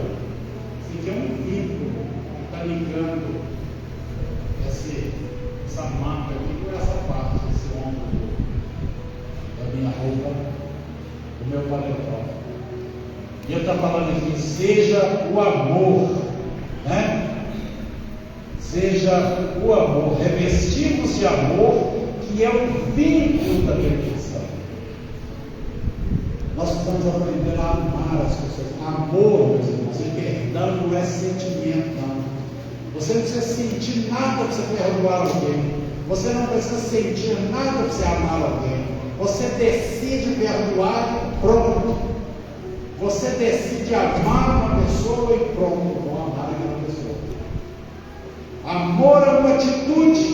A: Isso aqui é um vínculo que está ligando essa marca aqui com essa parte, esse ombro da minha roupa, do meu paletó. E ele está falando aqui, seja o amor, né? Seja o amor, revestivos de amor, que é o vínculo da perfeição. Nós precisamos aprender a amar as pessoas. Amor, meus irmãos, e perdão não é sentimento, não. Você não precisa sentir nada para você perdoar alguém. Você não precisa sentir nada para você amar alguém. Você decide perdoar e pronto. Você decide amar uma pessoa e pronto, vou amar aquela pessoa. Amor é uma atitude,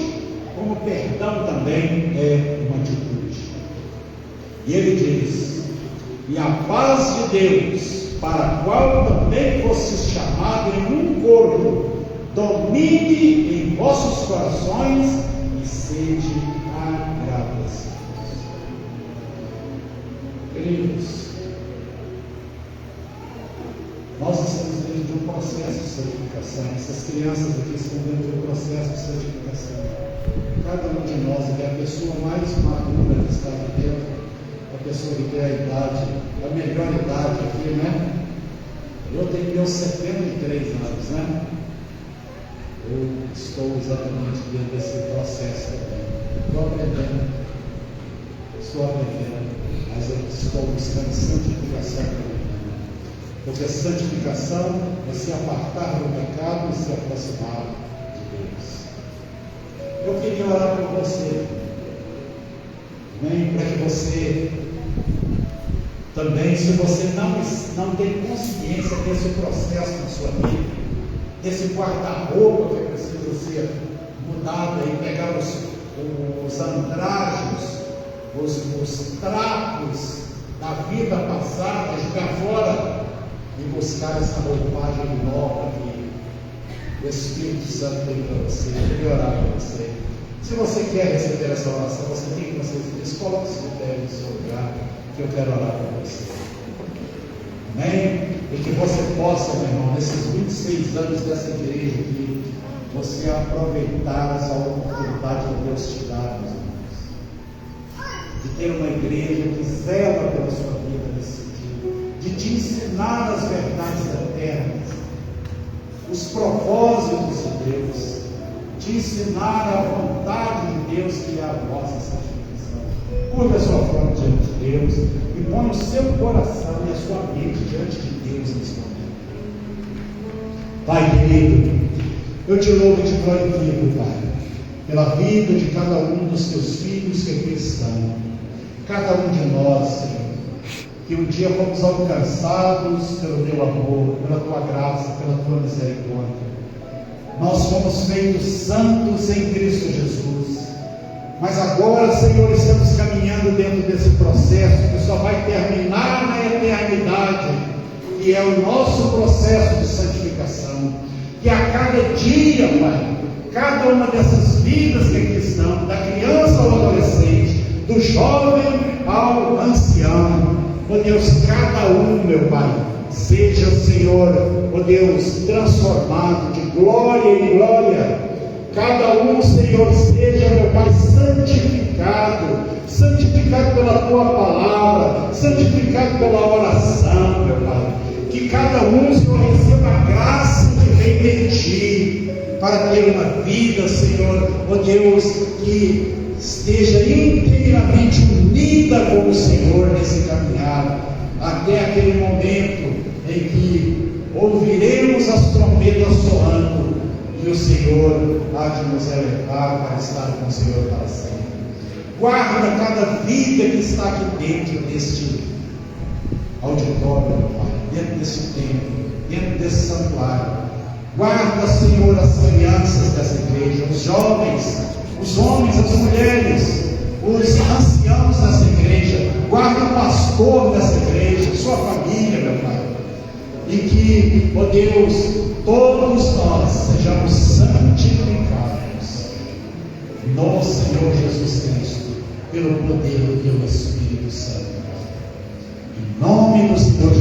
A: como perdão também é uma atitude. E ele diz, e a paz de Deus, para a qual também fostes chamados em um corpo, domine em vossos corações e sede agradecidos. Queridos, nós estamos dentro de um processo de santificação. Essas crianças aqui estão dentro de um processo de santificação. Cada um de nós é a pessoa mais madura que está aqui dentro, a pessoa que tem a idade, a melhor idade aqui, né? Eu tenho meus 73 anos, né? Eu estou exatamente dentro desse processo também. Estou aprendendo, mas eu estou buscando santificação também. Porque a santificação é se apartar do pecado e se aproximar de Deus. Eu queria orar por você, para que você também, se você não tem consciência desse processo na sua vida, desse guarda-roupa que precisa ser mudado e pegar os andrajos, os trapos da vida passada, jogar fora e buscar essa roupagem nova que o Espírito Santo tem para você. Eu queria orar para você. Se você quer receber essa oração, você tem que fazer, coloque-se de pé no seu lugar, que eu quero orar para você. Amém? E que você possa, meu irmão, nesses 26 anos dessa igreja aqui, você aproveitar essa oportunidade que Deus te dá, meus irmãos, de ter uma igreja que zela pela sua vida nesse sentido, de te ensinar as verdades eternas, os propósitos de Deus, te ensinar a vontade de Deus, que é a nossa santificação. Curva a sua fronte diante de Deus e põe o seu coração e a sua mente diante de Deus nesse momento. Pai querido, eu te louvo e te glorifico, Pai, pela vida de cada um dos teus filhos que aqui estão, cada um de nós, Senhor, que um dia fomos alcançados pelo teu amor, pela tua graça, pela tua misericórdia. Nós fomos feitos santos em Cristo Jesus. Mas agora, Senhor, estamos caminhando dentro desse processo que só vai terminar na eternidade, que é o nosso processo de santificação. Que a cada dia, Pai, cada uma dessas vidas que aqui estão, da criança ao adolescente, do jovem ao ancião, ó Deus, cada um, meu Pai, seja, Senhor, ó Deus, transformado de glória em glória. Cada um, Senhor, seja, meu Pai, santificado pela Tua palavra, santificado pela oração, meu Pai. Que cada um, Senhor, receba a graça que vem de Ti, para ter uma vida, Senhor, ó Deus, que esteja inteiramente unida com o Senhor nesse caminhar, até aquele momento em que ouviremos as trombetas soando e o Senhor há de nos elevar para estar com o Senhor para sempre. Guarda cada vida que está aqui dentro deste auditório, meu Pai, dentro desse templo, dentro desse santuário. Guarda, Senhor, as crianças dessa igreja, os jovens, os homens, as mulheres, os anciãos dessa igreja. Guarda o pastor dessa igreja, sua família, meu Pai. E que, ó Deus, todos nós sejamos santificados no Senhor Jesus Cristo, pelo poder do Teu Espírito Santo. Em nome do Senhor